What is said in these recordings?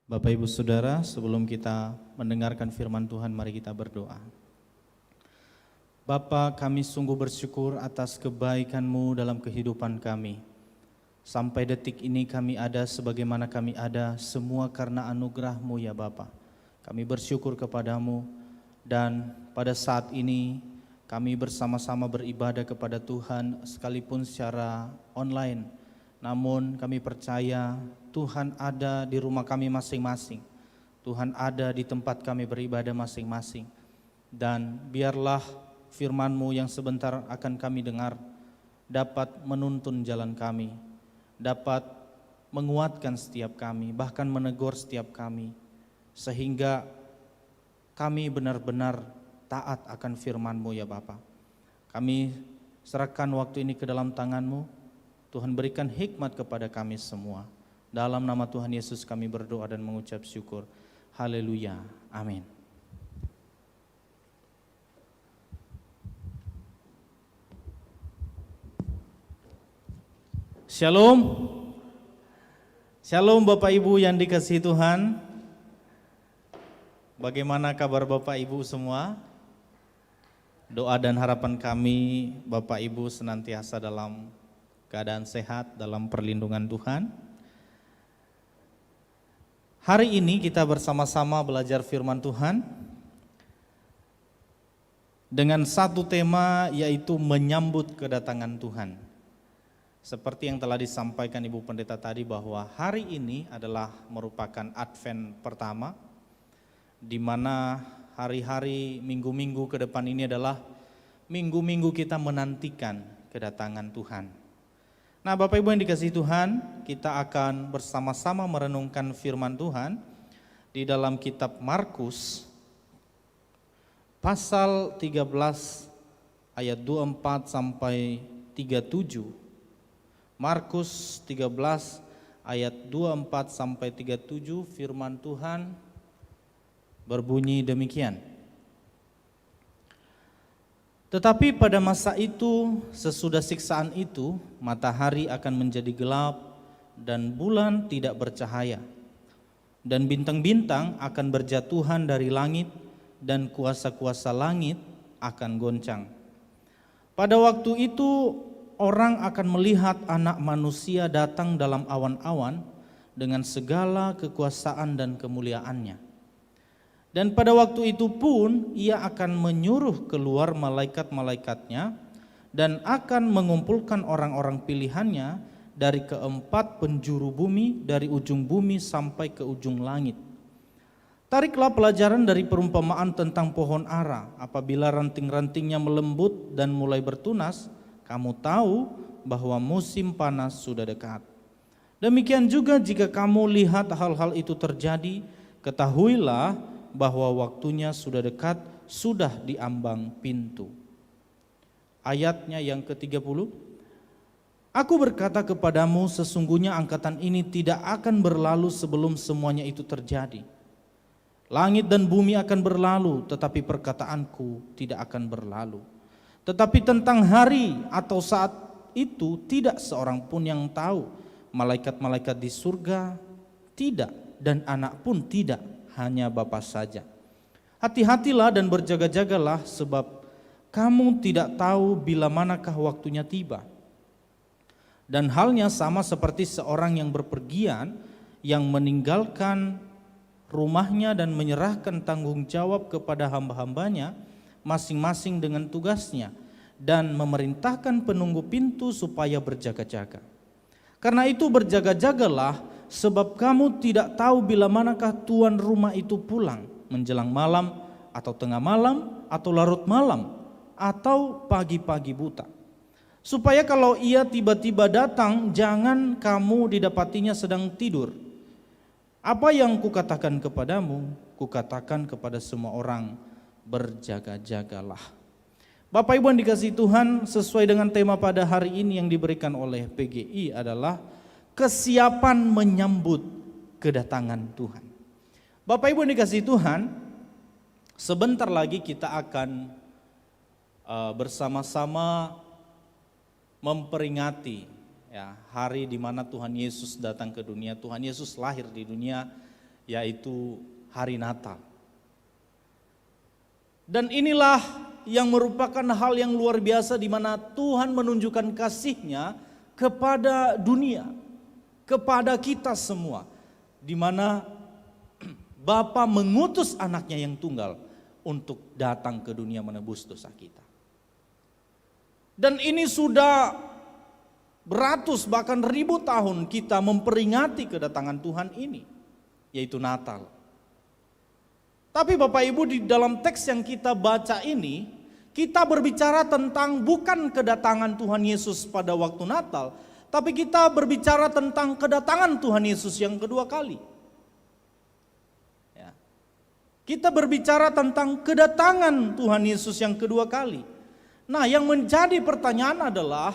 Bapak Ibu Saudara, sebelum kita mendengarkan firman Tuhan, mari kita berdoa. Bapa, kami sungguh bersyukur atas kebaikan-Mu dalam kehidupan kami. Sampai detik ini kami ada sebagaimana kami ada, semua karena anugerah-Mu ya Bapa. Kami bersyukur kepadamu dan pada saat ini kami bersama-sama beribadah kepada Tuhan sekalipun secara online. Namun kami percaya Tuhan ada di rumah kami masing-masing. Tuhan ada di tempat kami beribadah masing-masing. Dan biarlah firman-Mu yang sebentar akan kami dengar dapat menuntun jalan kami, dapat menguatkan setiap kami, bahkan menegur setiap kami, sehingga kami benar-benar taat akan firman-Mu ya Bapa. Kami serahkan waktu ini ke dalam tangan-Mu. Tuhan berikan hikmat kepada kami semua. Dalam nama Tuhan Yesus kami berdoa dan mengucap syukur. Haleluya. Amin. Shalom. Shalom Bapak Ibu yang dikasihi Tuhan. Bagaimana kabar Bapak Ibu semua? Doa dan harapan kami Bapak Ibu senantiasa dalam keadaan sehat, dalam perlindungan Tuhan. Hari ini kita bersama-sama belajar firman Tuhan dengan satu tema, yaitu menyambut kedatangan Tuhan. Seperti yang telah disampaikan Ibu Pendeta tadi, bahwa hari ini adalah merupakan Advent pertama, di mana hari-hari, minggu-minggu ke depan ini adalah minggu-minggu kita menantikan kedatangan Tuhan. Nah Bapak Ibu yang dikasihi Tuhan, kita akan bersama-sama merenungkan firman Tuhan di dalam kitab Markus pasal 13 ayat 24 sampai 37. Markus 13 ayat 24 sampai 37, firman Tuhan berbunyi demikian. Tetapi pada masa itu, sesudah siksaan itu, matahari akan menjadi gelap dan bulan tidak bercahaya, dan bintang-bintang akan berjatuhan dari langit dan kuasa-kuasa langit akan goncang. Pada waktu itu orang akan melihat Anak Manusia datang dalam awan-awan dengan segala kekuasaan dan kemuliaannya. Dan pada waktu itu pun ia akan menyuruh keluar malaikat-malaikatnya dan akan mengumpulkan orang-orang pilihannya dari keempat penjuru bumi, dari ujung bumi sampai ke ujung langit. Tariklah pelajaran dari perumpamaan tentang pohon ara. Apabila ranting-rantingnya melembut dan mulai bertunas, kamu tahu bahwa musim panas sudah dekat. Demikian juga jika kamu lihat hal-hal itu terjadi, ketahuilah bahwa waktunya sudah dekat, sudah diambang pintu. Ayatnya yang ke-30, Aku berkata kepadamu, sesungguhnya angkatan ini tidak akan berlalu sebelum semuanya itu terjadi. Langit dan bumi akan berlalu, tetapi perkataanku tidak akan berlalu. Tetapi tentang hari atau saat itu tidak seorang pun yang tahu, malaikat-malaikat di surga tidak, dan anak pun tidak, hanya Bapa saja. Hati-hatilah dan berjaga-jagalah, sebab kamu tidak tahu bila manakah waktunya tiba. Dan halnya sama seperti seorang yang berpergian, yang meninggalkan rumahnya dan menyerahkan tanggung jawab kepada hamba-hambanya masing-masing dengan tugasnya, dan memerintahkan penunggu pintu supaya berjaga-jaga. Karena itu berjaga-jagalah, sebab kamu tidak tahu bila manakah tuan rumah itu pulang, menjelang malam, atau tengah malam, atau larut malam, atau pagi-pagi buta. Supaya kalau ia tiba-tiba datang, jangan kamu didapatinya sedang tidur. Apa yang kukatakan kepadamu, kukatakan kepada semua orang, berjaga-jagalah. Bapak Ibu yang dikasihi Tuhan, sesuai dengan tema pada hari ini yang diberikan oleh PGI adalah kesiapan menyambut kedatangan Tuhan. Bapak Ibu yang dikasihi Tuhan, sebentar lagi kita akan bersama-sama memperingati hari di mana Tuhan Yesus datang ke dunia. Tuhan Yesus lahir di dunia yaitu hari Natal. Dan inilah yang merupakan hal yang luar biasa di mana Tuhan menunjukkan kasih-Nya kepada dunia, kepada kita semua, di mana Bapa mengutus anaknya yang tunggal untuk datang ke dunia menebus dosa kita. Dan ini sudah beratus bahkan ribu tahun kita memperingati kedatangan Tuhan ini, yaitu Natal. Tapi Bapak Ibu, di dalam teks yang kita baca ini, kita berbicara tentang bukan kedatangan Tuhan Yesus pada waktu Natal, tapi kita berbicara tentang kedatangan Tuhan Yesus yang kedua kali. Ya. Kita berbicara tentang kedatangan Tuhan Yesus yang kedua kali. Nah, yang menjadi pertanyaan adalah,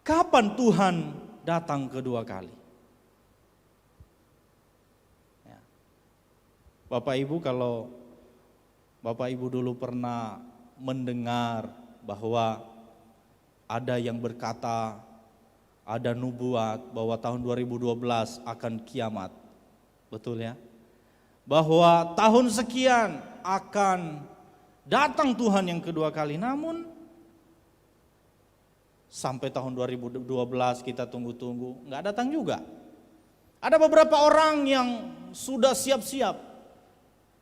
kapan Tuhan datang kedua kali? Bapak Ibu, kalau Bapak Ibu dulu pernah mendengar bahwa ada yang berkata, ada nubuat bahwa tahun 2012 akan kiamat, betul ya? Bahwa tahun sekian akan datang Tuhan yang kedua kali, namun sampai tahun 2012 kita tunggu-tunggu, nggak datang juga. Ada beberapa orang yang sudah siap-siap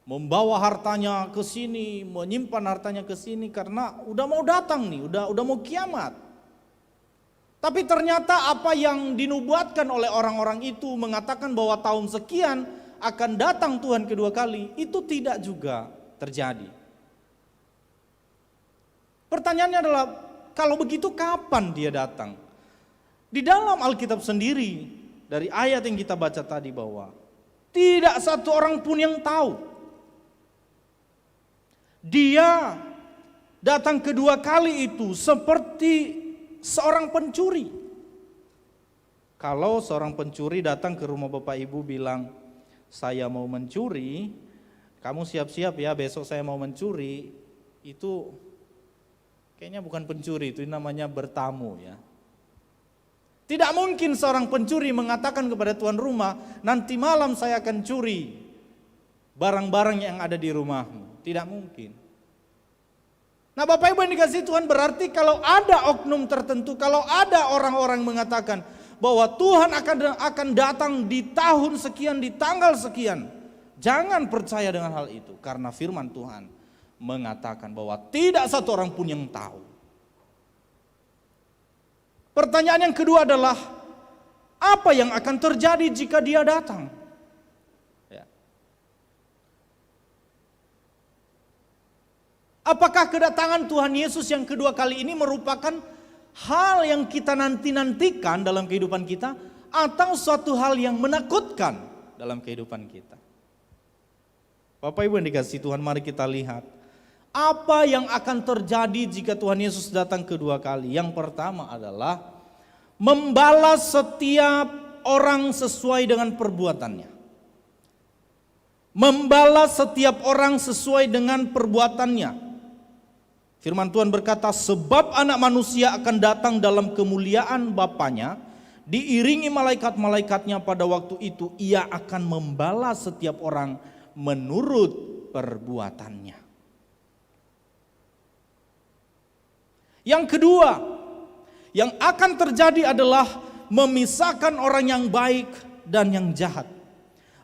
membawa hartanya ke sini, menyimpan hartanya ke sini karena udah mau datang nih, udah mau kiamat. Tapi ternyata apa yang dinubuatkan oleh orang-orang itu mengatakan bahwa tahun sekian akan datang Tuhan kedua kali, itu tidak juga terjadi. Pertanyaannya adalah, kalau begitu kapan dia datang? Di dalam Alkitab sendiri, dari ayat yang kita baca tadi, bahwa tidak satu orang pun yang tahu. Dia datang kedua kali itu seperti seorang pencuri. Kalau seorang pencuri datang ke rumah Bapak Ibu bilang, saya mau mencuri, kamu siap-siap ya, besok saya mau mencuri, itu kayaknya bukan pencuri, itu namanya bertamu ya. Tidak mungkin seorang pencuri mengatakan kepada tuan rumah, nanti malam saya akan curi barang-barang yang ada di rumahmu. Tidak mungkin. Nah Bapak Ibu yang dikasihi Tuhan, berarti kalau ada oknum tertentu, kalau ada orang-orang mengatakan bahwa Tuhan akan datang di tahun sekian, di tanggal sekian, jangan percaya dengan hal itu, karena firman Tuhan mengatakan bahwa tidak satu orang pun yang tahu. Pertanyaan yang kedua adalah, apa yang akan terjadi jika dia datang? Apakah kedatangan Tuhan Yesus yang kedua kali ini merupakan hal yang kita nanti-nantikan dalam kehidupan kita, atau suatu hal yang menakutkan dalam kehidupan kita? Bapak Ibu yang dikasihi Tuhan, mari kita lihat apa yang akan terjadi jika Tuhan Yesus datang kedua kali. Yang pertama adalah membalas setiap orang sesuai dengan perbuatannya. Membalas setiap orang sesuai dengan perbuatannya. Firman Tuhan berkata, sebab anak manusia akan datang dalam kemuliaan Bapanya, diiringi malaikat-malaikatnya, pada waktu itu ia akan membalas setiap orang menurut perbuatannya. Yang kedua, yang akan terjadi adalah memisahkan orang yang baik dan yang jahat.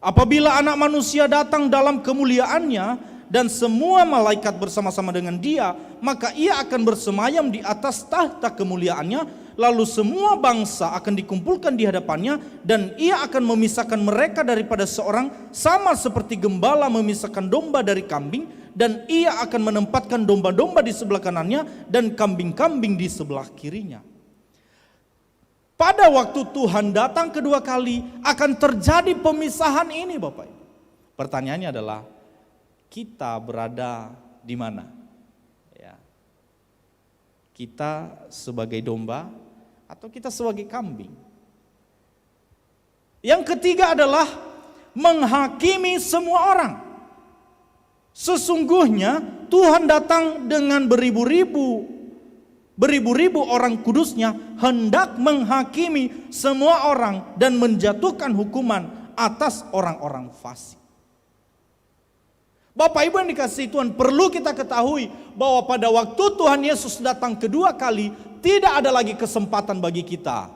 Apabila anak manusia datang dalam kemuliaannya dan semua malaikat bersama-sama dengan dia, maka ia akan bersemayam di atas tahta kemuliaannya, lalu semua bangsa akan dikumpulkan di hadapannya, dan ia akan memisahkan mereka daripada seorang, sama seperti gembala memisahkan domba dari kambing, dan ia akan menempatkan domba-domba di sebelah kanannya dan kambing-kambing di sebelah kirinya. Pada waktu Tuhan datang kedua kali akan terjadi pemisahan ini, Bapak Ibu. Pertanyaannya adalah, kita berada di mana? Ya. Kita sebagai domba atau kita sebagai kambing? Yang ketiga adalah menghakimi semua orang. Sesungguhnya Tuhan datang dengan beribu-ribu orang kudusnya, hendak menghakimi semua orang dan menjatuhkan hukuman atas orang-orang fasik. Bapak Ibu yang dikasihi Tuhan, perlu kita ketahui bahwa pada waktu Tuhan Yesus datang kedua kali, tidak ada lagi kesempatan bagi kita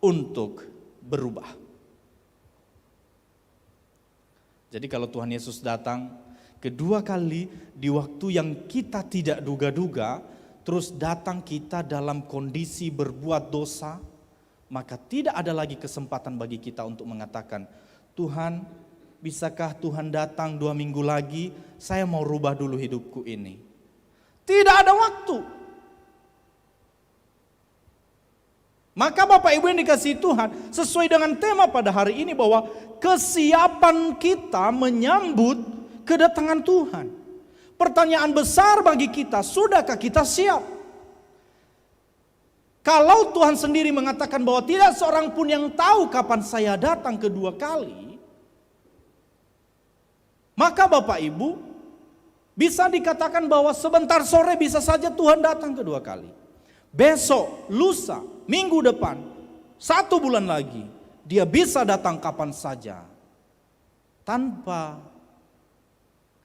untuk berubah. Jadi kalau Tuhan Yesus datang kedua kali di waktu yang kita tidak duga-duga, terus datang kita dalam kondisi berbuat dosa, maka tidak ada lagi kesempatan bagi kita untuk mengatakan, Tuhan, bisakah Tuhan datang 2 minggu lagi, saya mau rubah dulu hidupku ini. Tidak ada waktu. Maka Bapak Ibu yang dikasihi Tuhan, sesuai dengan tema pada hari ini bahwa kesiapan kita menyambut kedatangan Tuhan. Pertanyaan besar bagi kita, sudahkah kita siap? Kalau Tuhan sendiri mengatakan bahwa tidak seorang pun yang tahu kapan saya datang kedua kali, maka Bapak Ibu bisa dikatakan bahwa sebentar sore bisa saja Tuhan datang kedua kali. Besok, lusa, minggu depan, 1 bulan lagi, dia bisa datang kapan saja tanpa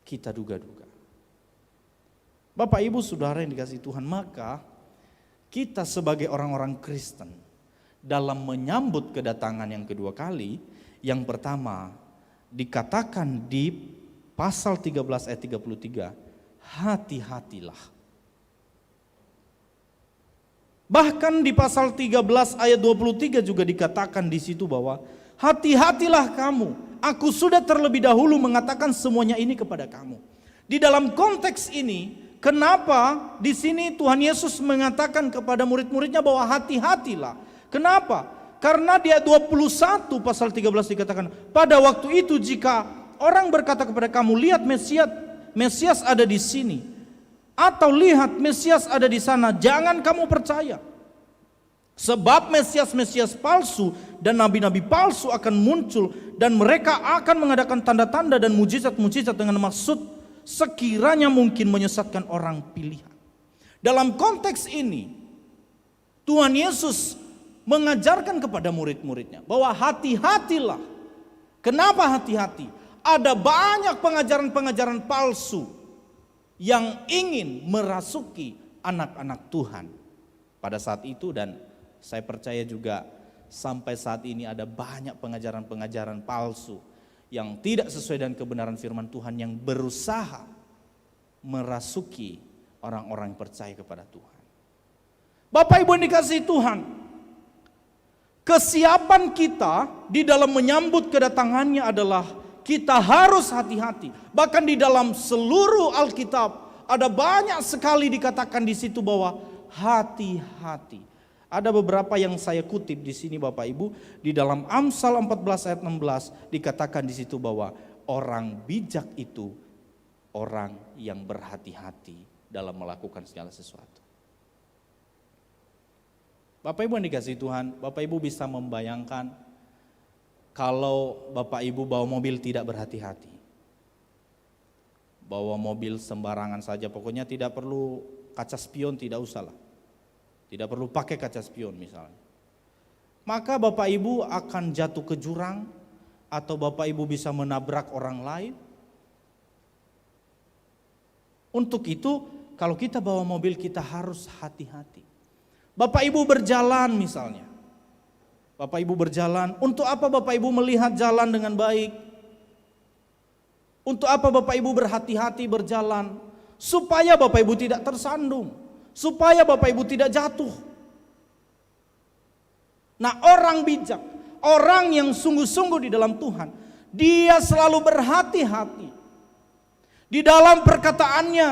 kita duga-duga. Bapak Ibu Saudara yang dikasihi Tuhan, maka kita sebagai orang-orang Kristen dalam menyambut kedatangan yang kedua kali, yang pertama dikatakan di pasal 13 ayat 33, hati-hatilah. Bahkan di pasal 13 ayat 23 juga dikatakan di situ bahwa hati-hatilah kamu, aku sudah terlebih dahulu mengatakan semuanya ini kepada kamu. Di dalam konteks ini, kenapa di sini Tuhan Yesus mengatakan kepada murid-muridnya bahwa hati-hatilah? Kenapa? Karena di ayat 21 pasal 13 dikatakan, pada waktu itu jika orang berkata kepada kamu, lihat Mesias ada di sini, atau lihat Mesias ada di sana, jangan kamu percaya. Sebab Mesias-Mesias palsu dan nabi-nabi palsu akan muncul, dan mereka akan mengadakan tanda-tanda dan mujizat-mujizat dengan maksud sekiranya mungkin menyesatkan orang pilihan. Dalam konteks ini, Tuhan Yesus mengajarkan kepada murid-muridnya bahwa hati-hatilah. Kenapa hati-hati? Ada banyak pengajaran-pengajaran palsu yang ingin merasuki anak-anak Tuhan pada saat itu, dan saya percaya juga sampai saat ini ada banyak pengajaran-pengajaran palsu yang tidak sesuai dengan kebenaran firman Tuhan yang berusaha merasuki orang-orang yang percaya kepada Tuhan. Bapak Ibu yang dikasihi Tuhan, kesiapan kita di dalam menyambut kedatangannya adalah kita harus hati-hati. Bahkan di dalam seluruh Alkitab ada banyak sekali dikatakan di situ bahwa hati-hati. Ada beberapa yang saya kutip di sini Bapak Ibu, di dalam Amsal 14 ayat 16 dikatakan di situ bahwa orang bijak itu orang yang berhati-hati dalam melakukan segala sesuatu. Bapak Ibu yang dikasihi Tuhan, Bapak Ibu bisa membayangkan kalau Bapak Ibu bawa mobil tidak berhati-hati. Bawa mobil sembarangan saja, pokoknya tidak perlu kaca spion, tidak usah lah. Tidak perlu pakai kaca spion misalnya. Maka Bapak Ibu akan jatuh ke jurang, atau Bapak Ibu bisa menabrak orang lain. Untuk itu kalau kita bawa mobil kita harus hati-hati. Bapak Ibu berjalan misalnya. Bapak Ibu berjalan, untuk apa Bapak Ibu melihat jalan dengan baik? Untuk apa Bapak Ibu berhati-hati berjalan? Supaya Bapak Ibu tidak tersandung, supaya Bapak Ibu tidak jatuh. Nah, orang bijak, orang yang sungguh-sungguh di dalam Tuhan, dia selalu berhati-hati di dalam perkataannya,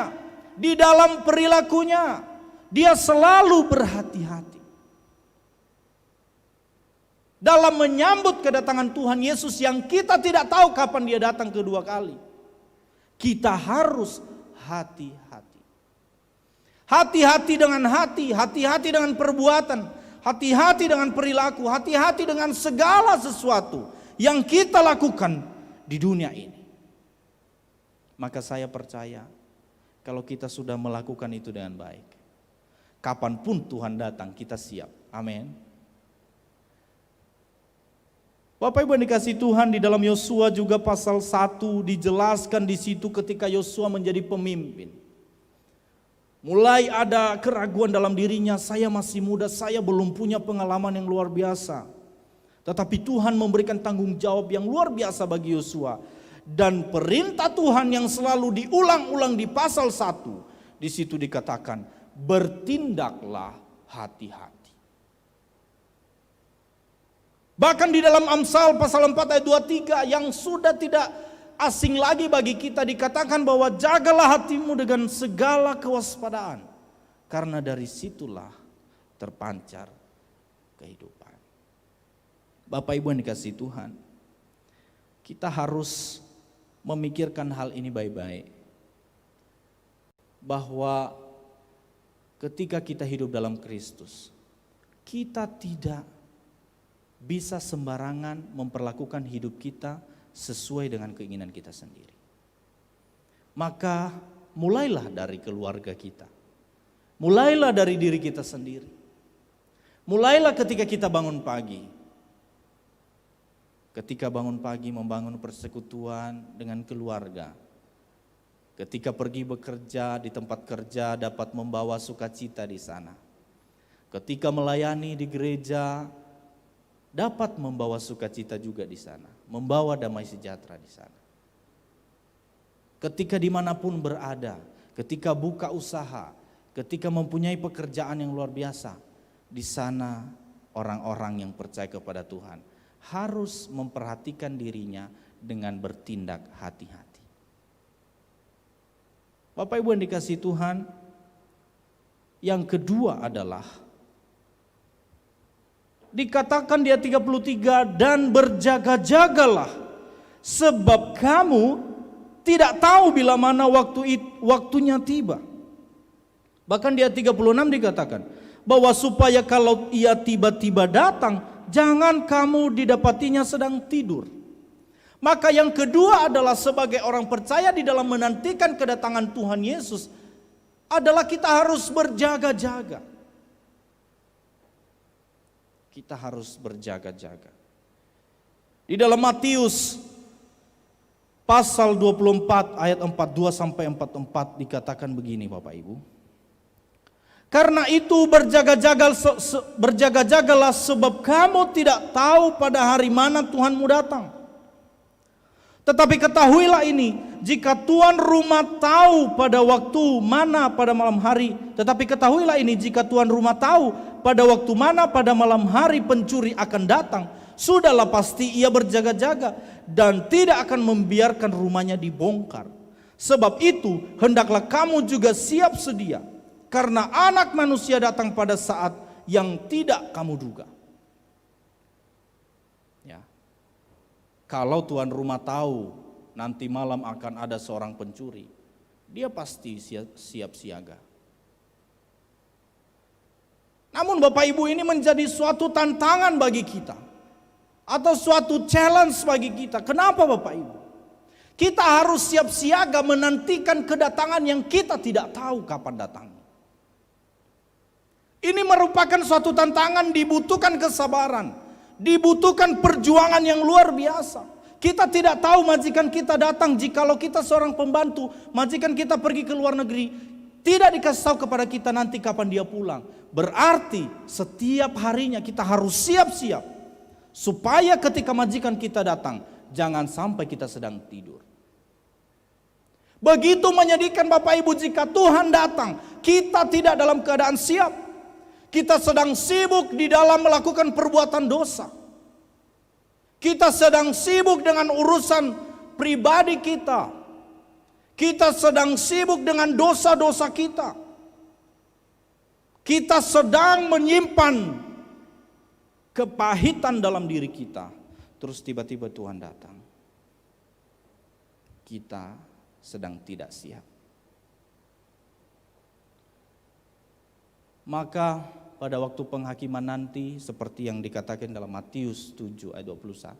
di dalam perilakunya, dia selalu berhati-hati dalam menyambut kedatangan Tuhan Yesus yang kita tidak tahu kapan dia datang kedua kali. Kita harus hati-hati. Hati-hati dengan hati, hati-hati dengan perbuatan, hati-hati dengan perilaku, hati-hati dengan segala sesuatu yang kita lakukan di dunia ini. Maka saya percaya kalau kita sudah melakukan itu dengan baik, kapanpun Tuhan datang kita siap. Amin. Bapak Ibu yang dikasihi Tuhan, di dalam Yosua juga pasal 1 dijelaskan di situ ketika Yosua menjadi pemimpin. Mulai ada keraguan dalam dirinya, saya masih muda, saya belum punya pengalaman yang luar biasa. Tetapi Tuhan memberikan tanggung jawab yang luar biasa bagi Yosua. Dan perintah Tuhan yang selalu diulang-ulang di pasal 1, di situ dikatakan, bertindaklah hati-hati. Bahkan di dalam Amsal pasal 4 ayat 23 yang sudah tidak asing lagi bagi kita, dikatakan bahwa jagalah hatimu dengan segala kewaspadaan, karena dari situlah terpancar kehidupan. Bapak Ibu yang dikasihi Tuhan, kita harus memikirkan hal ini baik-baik, bahwa ketika kita hidup dalam Kristus, kita tidak bisa sembarangan memperlakukan hidup kita sesuai dengan keinginan kita sendiri. Maka mulailah dari keluarga kita. Mulailah dari diri kita sendiri. Mulailah ketika kita bangun pagi. Ketika bangun pagi membangun persekutuan dengan keluarga. Ketika pergi bekerja di tempat kerja dapat membawa sukacita di sana. Ketika melayani di gereja dapat membawa sukacita juga di sana, membawa damai sejahtera di sana. Ketika dimanapun berada, ketika buka usaha, ketika mempunyai pekerjaan yang luar biasa, di sana orang-orang yang percaya kepada Tuhan harus memperhatikan dirinya dengan bertindak hati-hati. Bapak Ibu yang dikasihi Tuhan, yang kedua adalah dikatakan di ayat 33, dan berjaga-jagalah sebab kamu tidak tahu bila mana waktunya tiba. Bahkan di ayat 36 dikatakan bahwa supaya kalau ia tiba-tiba datang, jangan kamu didapatinya sedang tidur. Maka yang kedua adalah sebagai orang percaya di dalam menantikan kedatangan Tuhan Yesus adalah kita harus berjaga-jaga. Kita harus berjaga-jaga. Di dalam Matius pasal 24 ayat 42 sampai 44 dikatakan begini Bapak Ibu. Karena itu berjaga-jagalah sebab kamu tidak tahu pada hari mana Tuhanmu datang. Tetapi ketahuilah ini, jika tuan rumah tahu pada waktu mana pada malam hari, jika tuan rumah tahu pada waktu mana pada malam hari pencuri akan datang, sudahlah pasti ia berjaga-jaga dan tidak akan membiarkan rumahnya dibongkar. Sebab itu hendaklah kamu juga siap sedia, karena anak manusia datang pada saat yang tidak kamu duga. Ya. Kalau tuan rumah tahu nanti malam akan ada seorang pencuri, dia pasti siap siaga. Namun Bapak Ibu, ini menjadi suatu tantangan bagi kita, atau suatu challenge bagi kita. Kenapa Bapak Ibu? Kita harus siap siaga menantikan kedatangan yang kita tidak tahu kapan datangnya. Ini merupakan suatu tantangan, dibutuhkan kesabaran, dibutuhkan perjuangan yang luar biasa. Kita tidak tahu majikan kita datang, jikalau kita seorang pembantu, majikan kita pergi ke luar negeri, tidak dikasih tahu kepada kita nanti kapan dia pulang. Berarti setiap harinya kita harus siap-siap, supaya ketika majikan kita datang, jangan sampai kita sedang tidur. Begitu menyedihkan Bapak Ibu jika Tuhan datang, kita tidak dalam keadaan siap. Kita sedang sibuk di dalam melakukan perbuatan dosa. Kita sedang sibuk dengan urusan pribadi kita. Kita sedang sibuk dengan dosa-dosa kita. Kita sedang menyimpan kepahitan dalam diri kita. Terus tiba-tiba Tuhan datang. Kita sedang tidak siap. Maka pada waktu penghakiman nanti, seperti yang dikatakan dalam Matius 7 ayat 21.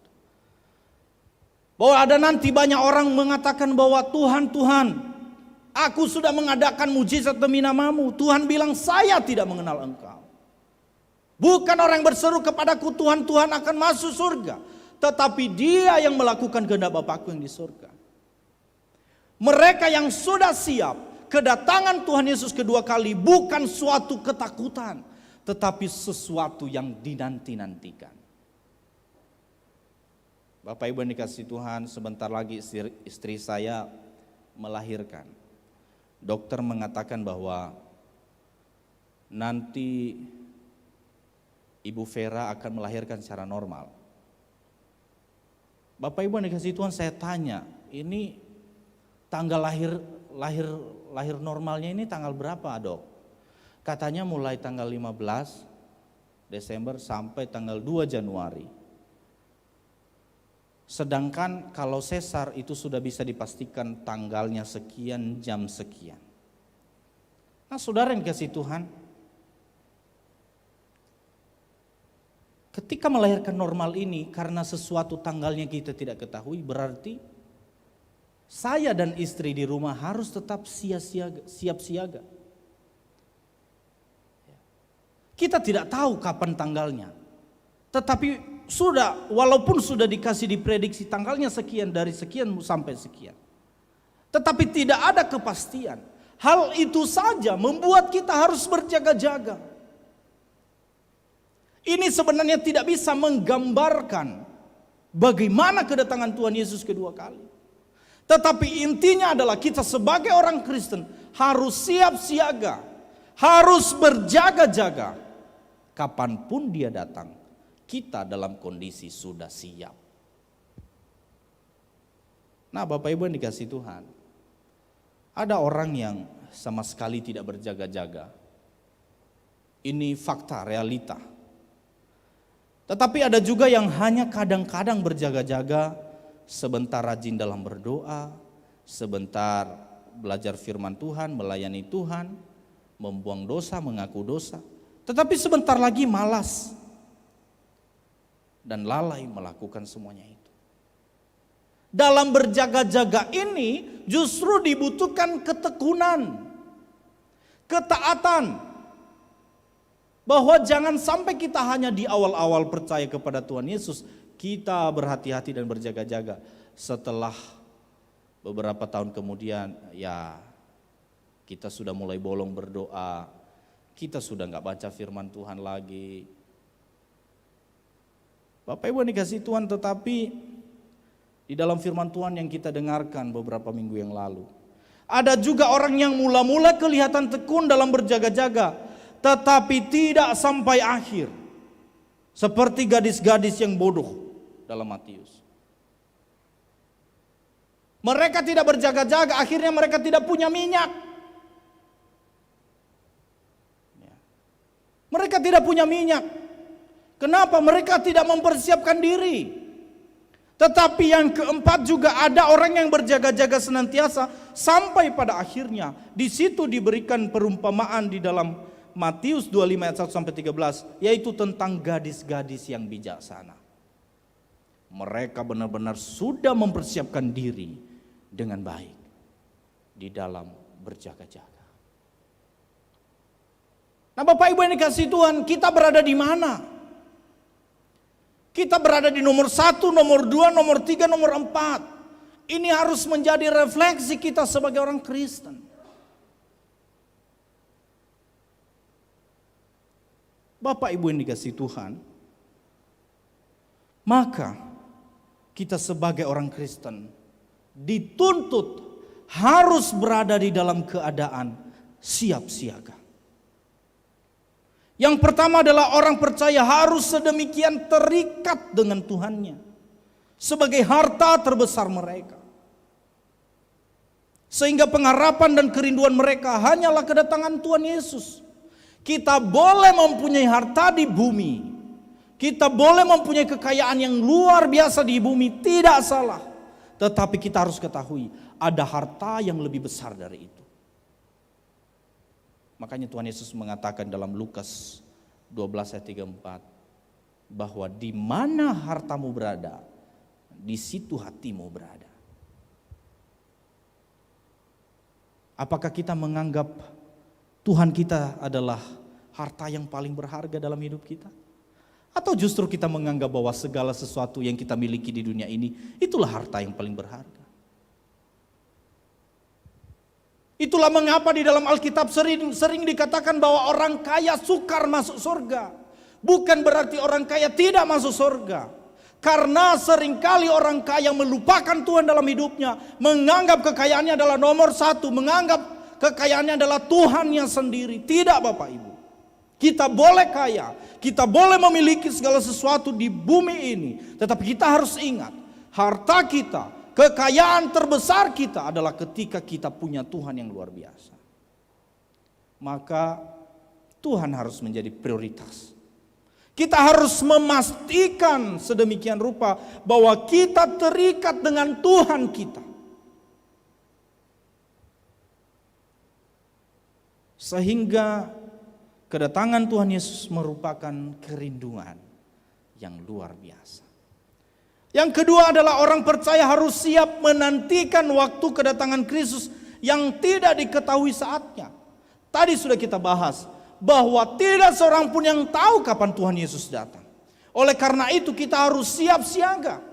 Bahwa ada nanti banyak orang mengatakan bahwa Tuhan, aku sudah mengadakan mujizat demi namamu. Tuhan bilang, saya tidak mengenal engkau. Bukan orang yang berseru kepadaku, Tuhan, akan masuk surga. tetapi dia yang melakukan kehendak Bapakku yang di surga. Mereka yang sudah siap, kedatangan Tuhan Yesus kedua kali bukan suatu ketakutan, tetapi sesuatu yang dinanti-nantikan. Bapak Ibu yang dikasihi Tuhan, sebentar lagi istri saya melahirkan. Dokter mengatakan bahwa nanti Ibu Vera akan melahirkan secara normal. Bapak Ibu yang dikasihi Tuhan, saya tanya, ini tanggal lahir normalnya ini tanggal berapa, Dok? Katanya mulai tanggal 15 Desember sampai tanggal 2 Januari. Sedangkan kalau sesar itu sudah bisa dipastikan tanggalnya sekian, jam sekian. Nah, saudara yang dikasihi Tuhan, ketika melahirkan normal ini karena sesuatu tanggalnya kita tidak ketahui, berarti saya dan istri di rumah harus tetap siap siaga. Kita tidak tahu kapan tanggalnya, tetapi walaupun sudah dikasih diprediksi tanggalnya sekian, dari sekian sampai sekian, tetapi tidak ada kepastian. Hal itu saja membuat kita harus berjaga-jaga. Ini sebenarnya tidak bisa menggambarkan bagaimana kedatangan Tuhan Yesus kedua kali. Tetapi intinya adalah kita sebagai orang Kristen harus siap siaga, harus berjaga-jaga. Kapanpun dia datang, kita dalam kondisi sudah siap. Nah, Bapak Ibu yang dikasihi Tuhan, ada orang yang sama sekali tidak berjaga-jaga. Ini fakta, realita. Tetapi ada juga yang hanya kadang-kadang berjaga-jaga, sebentar rajin dalam berdoa, sebentar belajar firman Tuhan, melayani Tuhan, membuang dosa, mengaku dosa. Tetapi sebentar lagi malas dan lalai melakukan semuanya itu. Dalam berjaga-jaga ini justru dibutuhkan ketekunan, ketaatan. Bahwa jangan sampai kita hanya di awal-awal percaya kepada Tuhan Yesus, kita berhati-hati dan berjaga-jaga. Setelah beberapa tahun kemudian, ya kita sudah mulai bolong berdoa, kita sudah gak baca firman Tuhan lagi. Bapak Ibu yang dikasihi Tuhan, tetapi di dalam firman Tuhan yang kita dengarkan beberapa minggu yang lalu, ada juga orang yang mula-mula kelihatan tekun dalam berjaga-jaga, tetapi tidak sampai akhir. Seperti gadis-gadis yang bodoh dalam Matius. Mereka tidak berjaga-jaga, akhirnya mereka tidak punya minyak. Mereka tidak punya minyak. Kenapa? Mereka tidak mempersiapkan diri. Tetapi yang keempat juga ada orang yang berjaga-jaga senantiasa sampai pada akhirnya. Di situ diberikan perumpamaan di dalam Matius 25 ayat 1 sampai 13, yaitu tentang gadis-gadis yang bijaksana. Mereka benar-benar sudah mempersiapkan diri dengan baik di dalam berjaga-jaga. Nah, Bapak Ibu yang dikasihi Tuhan, kita berada di mana? Kita berada di nomor 1, nomor 2, nomor 3, nomor 4. Ini harus menjadi refleksi kita sebagai orang Kristen. Bapak Ibu yang dikasihi Tuhan, maka kita sebagai orang Kristen dituntut harus berada di dalam keadaan siap siaga. Yang pertama adalah orang percaya harus sedemikian terikat dengan Tuhannya sebagai harta terbesar mereka, sehingga pengharapan dan kerinduan mereka hanyalah kedatangan Tuhan Yesus. Kita boleh mempunyai harta di bumi, kita boleh mempunyai kekayaan yang luar biasa di bumi, tidak salah. Tetapi kita harus ketahui ada harta yang lebih besar dari itu. Makanya Tuhan Yesus mengatakan dalam Lukas 12 ayat 34, bahwa di mana hartamu berada, di situ hatimu berada. Apakah kita menganggap Tuhan kita adalah harta yang paling berharga dalam hidup kita? Atau justru kita menganggap bahwa segala sesuatu yang kita miliki di dunia ini, itulah harta yang paling berharga. Itulah mengapa di dalam Alkitab sering dikatakan bahwa orang kaya sukar masuk surga. Bukan berarti orang kaya tidak masuk surga. Karena seringkali orang kaya melupakan Tuhan dalam hidupnya. Menganggap kekayaannya adalah nomor satu. Menganggap kekayaannya adalah Tuhannya sendiri. Tidak Bapak Ibu. Kita boleh kaya. Kita boleh memiliki segala sesuatu di bumi ini. Tetapi kita harus ingat. Harta kita, kekayaan terbesar kita adalah ketika kita punya Tuhan yang luar biasa. Maka Tuhan harus menjadi prioritas. Kita harus memastikan sedemikian rupa bahwa kita terikat dengan Tuhan kita. Sehingga kedatangan Tuhan Yesus merupakan kerinduan yang luar biasa. Yang kedua adalah orang percaya harus siap menantikan waktu kedatangan Kristus yang tidak diketahui saatnya. Tadi sudah kita bahas bahwa tidak seorang pun yang tahu kapan Tuhan Yesus datang. Oleh karena itu kita harus siap siaga.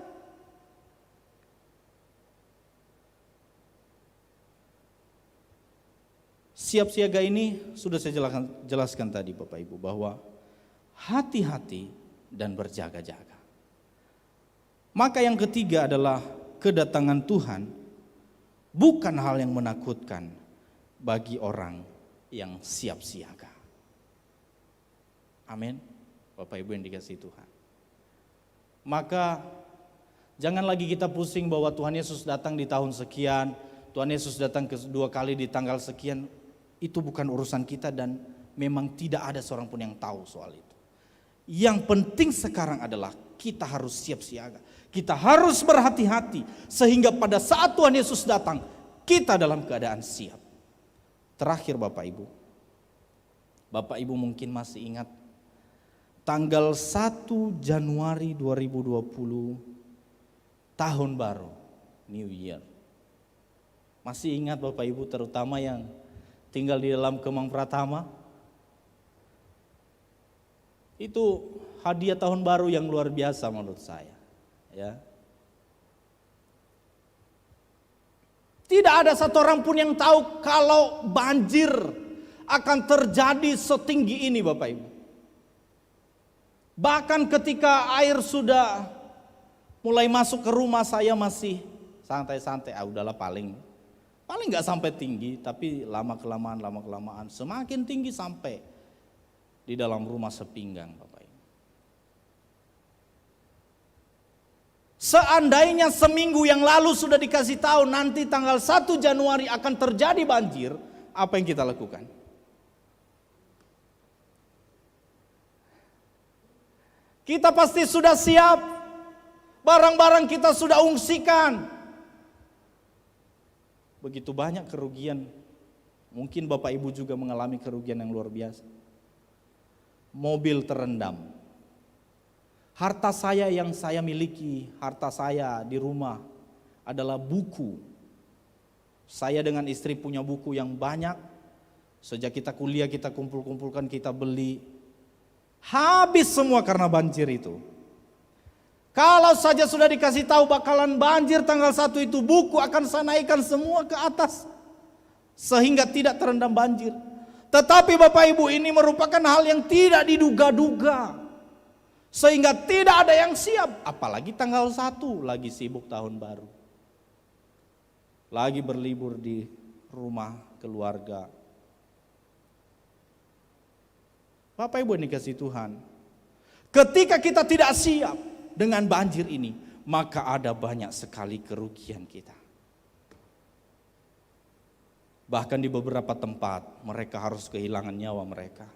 Siap siaga ini sudah saya jelaskan tadi Bapak Ibu, bahwa hati-hati dan berjaga-jaga. Maka yang ketiga adalah kedatangan Tuhan bukan hal yang menakutkan bagi orang yang siap siaga. Amin. Bapak Ibu yang dikasihi Tuhan. Maka jangan lagi kita pusing bahwa Tuhan Yesus datang di tahun sekian, Tuhan Yesus datang kedua kali di tanggal sekian. Itu bukan urusan kita dan memang tidak ada seorang pun yang tahu soal itu. Yang penting sekarang adalah kita harus siap siaga. Kita harus berhati-hati sehingga pada saat Tuhan Yesus datang kita dalam keadaan siap. Terakhir Bapak Ibu mungkin masih ingat tanggal 1 Januari 2020 tahun baru, New Year. Masih ingat Bapak Ibu, terutama yang tinggal di dalam Kemang Pratama? Itu hadiah tahun baru yang luar biasa menurut saya. Ya. Tidak ada satu orang pun yang tahu kalau banjir akan terjadi setinggi ini Bapak Ibu. Bahkan ketika air sudah mulai masuk ke rumah saya masih santai-santai. Udahlah paling gak sampai tinggi, tapi lama kelamaan semakin tinggi sampai di dalam rumah sepinggang Bapak Ibu. Seandainya seminggu yang lalu sudah dikasih tahu nanti tanggal 1 Januari akan terjadi banjir, apa yang kita lakukan? Kita pasti sudah siap, barang-barang kita sudah ungsikan. Begitu banyak kerugian, mungkin Bapak Ibu juga mengalami kerugian yang luar biasa. Mobil terendam. Harta saya yang saya miliki, harta saya di rumah adalah buku. Saya dengan istri punya buku yang banyak. Sejak kita kuliah kita kumpul-kumpulkan, kita beli. Habis semua karena banjir itu. Kalau saja sudah dikasih tahu bakalan banjir tanggal 1 itu, buku akan saya naikkan semua ke atas. Sehingga tidak terendam banjir. Tetapi Bapak Ibu, ini merupakan hal yang tidak diduga-duga. Sehingga tidak ada yang siap. Apalagi tanggal 1 lagi sibuk tahun baru. Lagi berlibur di rumah keluarga. Bapak Ibu yang dikasihi Tuhan, ketika kita tidak siap dengan banjir ini, maka ada banyak sekali kerugian kita. Bahkan di beberapa tempat mereka harus kehilangan nyawa mereka.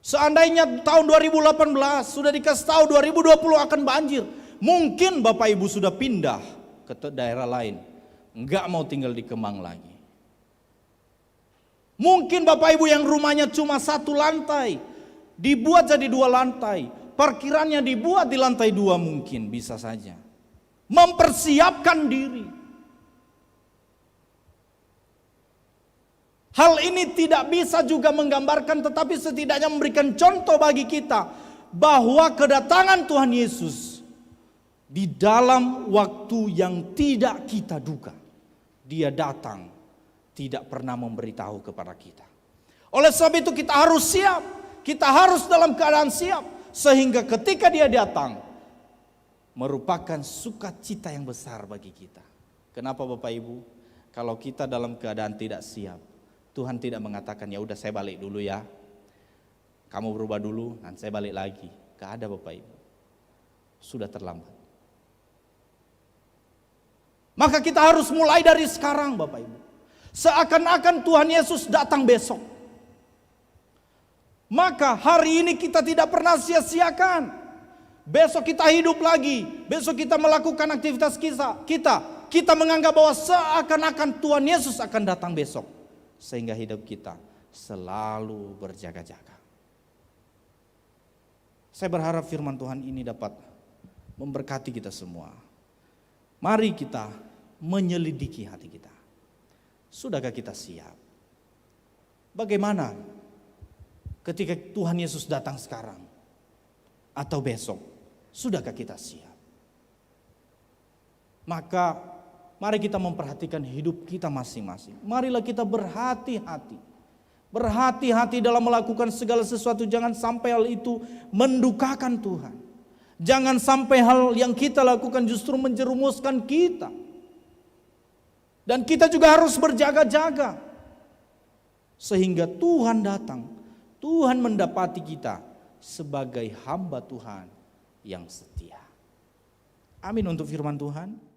Seandainya tahun 2018 sudah dikasih tahu 2020 akan banjir, mungkin Bapak Ibu sudah pindah ke daerah lain, enggak mau tinggal di Kemang lagi. Mungkin Bapak Ibu yang rumahnya cuma 1 lantai, dibuat jadi 2 lantai, parkirannya dibuat di lantai 2 mungkin bisa saja. Mempersiapkan diri. Hal ini tidak bisa juga menggambarkan, tetapi setidaknya memberikan contoh bagi kita bahwa kedatangan Tuhan Yesus di dalam waktu yang tidak kita duga. Dia datang, tidak pernah memberitahu kepada kita. Oleh sebab itu kita harus siap, kita harus dalam keadaan siap, sehingga ketika dia datang, merupakan sukacita yang besar bagi kita. Kenapa Bapak Ibu? Kalau kita dalam keadaan tidak siap, Tuhan tidak mengatakan, ya udah saya balik dulu ya, kamu berubah dulu, nanti saya balik lagi. Gak ada Bapak Ibu, sudah terlambat. Maka kita harus mulai dari sekarang Bapak Ibu. Seakan-akan Tuhan Yesus datang besok. Maka hari ini kita tidak pernah sia-siakan. Besok kita hidup lagi, besok kita melakukan aktivitas kita menganggap bahwa seakan-akan Tuhan Yesus akan datang besok. Sehingga hidup kita selalu berjaga-jaga. Saya berharap firman Tuhan ini dapat memberkati kita semua. Mari kita menyelidiki hati kita. Sudahkah kita siap? Bagaimana ketika Tuhan Yesus datang sekarang atau besok? Sudahkah kita siap? Maka mari kita memperhatikan hidup kita masing-masing. Marilah kita berhati-hati. Berhati-hati dalam melakukan segala sesuatu. Jangan sampai hal itu mendukakan Tuhan. Jangan sampai hal yang kita lakukan justru menjerumuskan kita. Dan kita juga harus berjaga-jaga. Sehingga Tuhan datang. Tuhan mendapati kita sebagai hamba Tuhan yang setia. Amin untuk firman Tuhan.